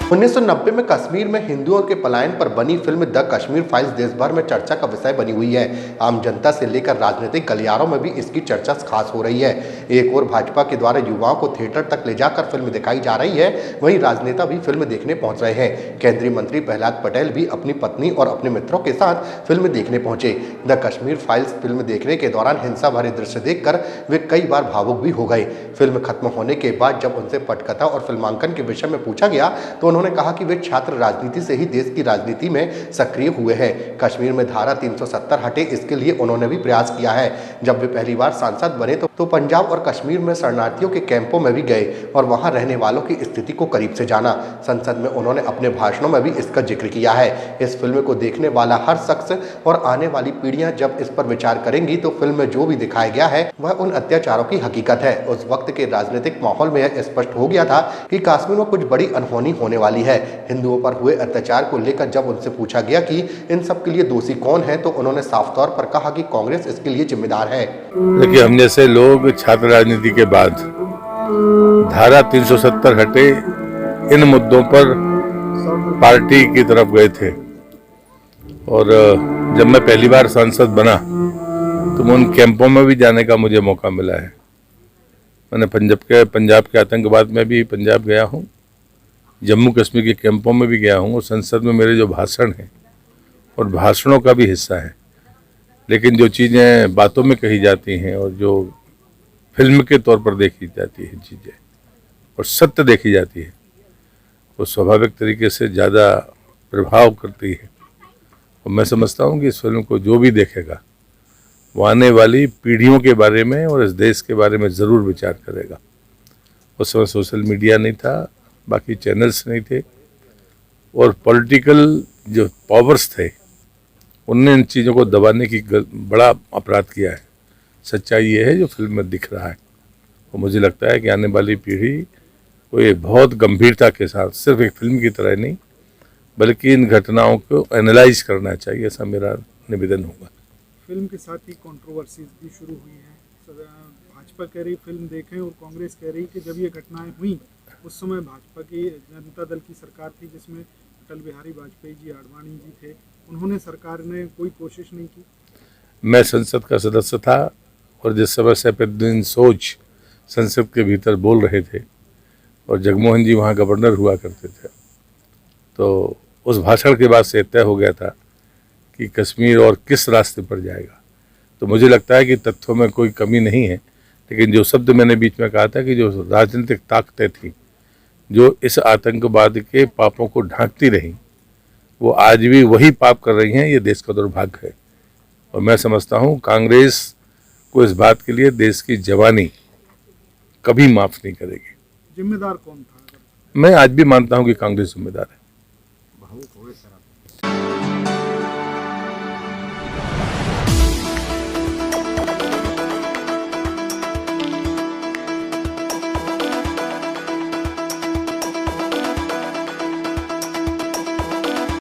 1990 में कश्मीर में हिंदुओं के पलायन पर बनी फिल्म द कश्मीर फाइल्स देश भर में चर्चा का विषय बनी हुई है। आम जनता से लेकर राजनीतिक गलियारों में भी इसकी चर्चा खास हो रही है। एक और भाजपा के द्वारा युवाओं को थिएटर तक ले जाकर फिल्म दिखाई जा रही है, वहीं राजनेता भी फिल्म देखने पहुंच रहे हैं। केंद्रीय मंत्री प्रहलाद पटेल भी अपनी पत्नी और अपने मित्रों के साथ फिल्म देखने पहुंचे। द कश्मीर फाइल्स फिल्म देखने के दौरान हिंसा भरे दृश्य देखकर वे कई बार भावुक भी हो गए। फिल्म खत्म होने के बाद जब उनसे पटकथा और फिल्मांकन के विषय में पूछा गया तो उन्होंने कहा कि वे छात्र राजनीति से ही देश की राजनीति में सक्रिय हुए हैं। कश्मीर में धारा 370 हटे, इसके लिए उन्होंने भी प्रयास किया है। जब वे पहली बार सांसद बने तो पंजाब और कश्मीर में शरणार्थियों के कैंपों में भी गए और वहां रहने वालों की स्थिति को करीब से जाना। संसद में उन्होंने अपने भाषणों में भी इसका जिक्र किया है। इस फिल्म को देखने वाला हर शख्स और आने वाली पीढ़ियां जब इस पर विचार करेंगी तो फिल्म में जो भी दिखाया गया है वह उन अत्याचारों की हकीकत है। उस वक्त के राजनीतिक माहौल में यह स्पष्ट हो गया था कि कश्मीर में कुछ बड़ी अनहोनी होने वाली है। हिंदुओं पर हुए अत्याचार को लेकर जब उनसे पूछा गया कि इन सब के लिए दोषी कौन है तो उन्होंने साफ तौर पर कहा कि कांग्रेस इसके लिए जिम्मेदार है। देखिए, हम जैसे लोग छात्र राजनीति के बाद धारा 370 हटे इन मुद्दों पर पार्टी की तरफ गए थे और जब मैं पहली बार सांसद बना तो उन कैंपों में भी जाने का मुझे मौका मिला है। मैंने पंजाब के आतंकवाद में भी पंजाब गया हूँ, जम्मू कश्मीर के कैंपों में भी गया हूँ और संसद में मेरे जो भाषण हैं और भाषणों का भी हिस्सा है। लेकिन जो चीज़ें बातों में कही जाती हैं और जो फिल्म के तौर पर देखी जाती हैं चीज़ें और सत्य देखी जाती है, वो स्वाभाविक तरीके से ज़्यादा प्रभाव करती है। और मैं समझता हूँ कि इस फिल्म को जो भी देखेगा वो आने वाली पीढ़ियों के बारे में और इस देश के बारे में ज़रूर विचार करेगा। उस समय सोशल मीडिया नहीं था, बाकी चैनल्स नहीं थे और पॉलिटिकल जो पावर्स थे उनने इन चीज़ों को दबाने की बड़ा अपराध किया है। सच्चाई ये है जो फिल्म में दिख रहा है और मुझे लगता है कि आने वाली पीढ़ी को ये बहुत गंभीरता के साथ सिर्फ एक फिल्म की तरह नहीं बल्कि इन घटनाओं को एनालाइज करना चाहिए, ऐसा मेरा निवेदन होगा। फिल्म के साथ ही कंट्रोवर्सीज भी शुरू हुई हैं। भाजपा कह रही फिल्म देखें और कांग्रेस कह रही कि जब ये घटनाएं हुई उस समय भाजपा की जनता दल की सरकार थी जिसमें अटल बिहारी वाजपेयी जी आडवाणी जी थे, उन्होंने सरकार ने कोई कोशिश नहीं की। मैं संसद का सदस्य था और जिस समय सैफुद्दीन सोच संसद के भीतर बोल रहे थे और जगमोहन जी वहाँ गवर्नर हुआ करते थे, तो उस भाषण के बाद से तय हो गया था कि कश्मीर और किस रास्ते पर जाएगा। तो मुझे लगता है कि तथ्यों में कोई कमी नहीं है, लेकिन जो शब्द मैंने बीच में कहा था कि जो राजनीतिक ताकतें थी जो इस आतंकवाद के पापों को ढांकती रहीं, वो आज भी वही पाप कर रही हैं। ये देश का दुर्भाग्य है और मैं समझता हूँ कांग्रेस को इस बात के लिए देश की जवानी कभी माफ़ नहीं करेगी। जिम्मेदार कौन था? मैं आज भी मानता हूँ कि कांग्रेस जिम्मेदार है।